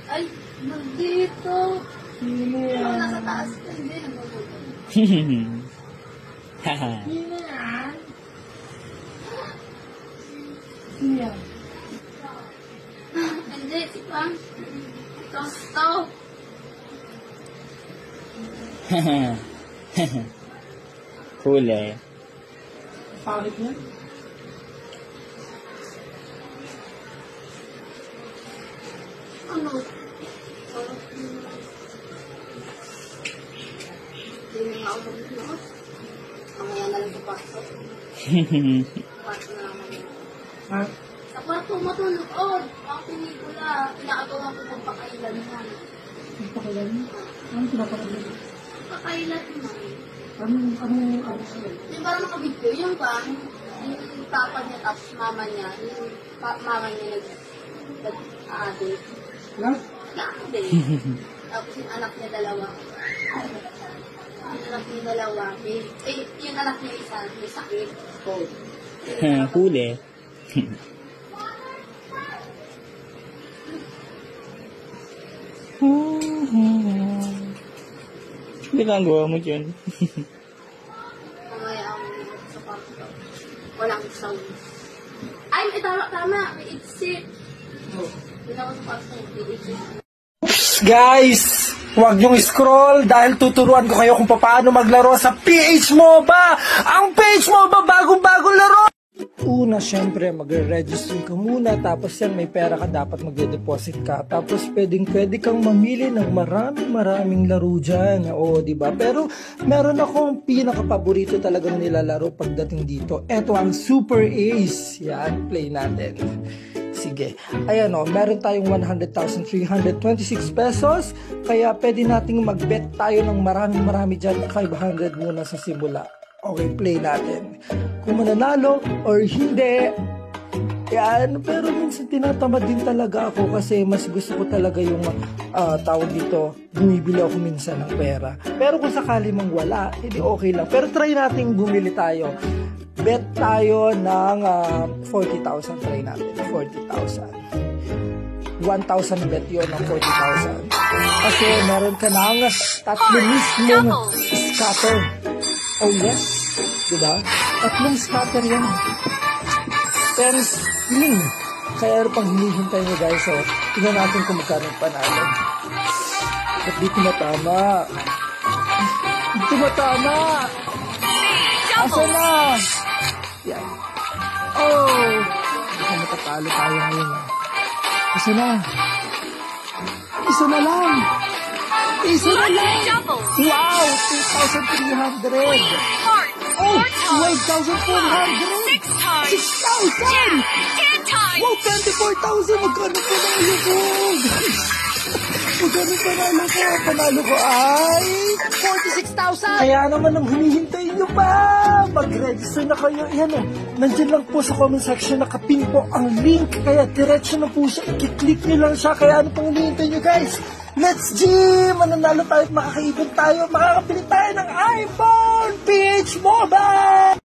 Ay, nandito. Pero nasa taas ka, hindi. Haha. Yan. Hindi, si Pam. Tosto. Huli. Pangit niya. Ano? Hindi nga ako mag-iwas. Mamaya na lang sa kwarto. Kwarto na naman yun. Ha? Sa kwarto matulog. Ang pelikula. Inaagawan ko ng pakailan mo. Pakailan mo? Ano pinapakailan mo? Pakailan mo. Ano sila? Yung parang nakabidyo, yung ba? Yung papa niya tapos mama niya. Yung mama niya nag-a-addict. Ha? Nag-a-addict. Tapos yung anak niya dalawa. Yung anak niya dalawa. Yung anak niya isa, may sakit. Huli. Ginagawa mo dyan. Mamaya ang sa kwarto. Walang sound. Ay, tama. May exit. Hindi ako sa kwarto. May exit. Guys, huwag niyong scroll dahil tuturuan ko kayo kung paano maglaro sa PH MOBA. Ang PH MOBA, bagong-bagong laro. Una, syempre, magre-register ka muna. Tapos yan, may pera ka, dapat magde-deposit ka. Tapos pwede kang mamili ng maraming laro dyan. Oo, diba? Pero meron akong pinaka-paborito talagang nilalaro pagdating dito. Eto ang Super Ace. Yan, play natin. Sige. Ayan o, meron tayong 100,326 pesos. Kaya pwede nating mag-bet tayo ng marami dyan. 500 muna sa simula. Okay, play natin. Kung mananalo or hindi, yan. Pero minsan tinatamad din talaga ako kasi mas gusto ko talaga yung tawag dito, bumibili ako minsan ng pera. Pero kung sakali mang wala, hindi okay lang. Pero try natin bumili tayo. Bet tayo ng 40,000. Try natin, 40,000. 1,000 bet yun ng 40,000. Kasi meron ka ng tatlo mismong scatter. Oh yes, diba? Tatlong scatter yan. Pero kaya pang hinihintay nyo guys. So, tingnan natin kung magkano panalo. At di tumatama. Di tumatama. Asa na? Yan. Oh! Baka matatalo tayo ngayon. Asa na? Isa na lang. Isa na lang. Wow! 2,300. Oh! 12,400. 6,000. Wow! 24,000. Magkano pa nalo ko? Magkano panalo ko? Panalo ko ay 46,000. Kaya naman ang hinihintay nyo pa. Mag-register na kayo. Yan o. Nandiyan lang po sa comment section. Nakapin po ang link. Kaya diretso na po siya. I-click nyo lang siya. Kaya ano pang hinihintay nyo guys? Let's gym! Mananalo tayo at makakaipon tayo. Makakapili tayo ng iPhone PH MOBA!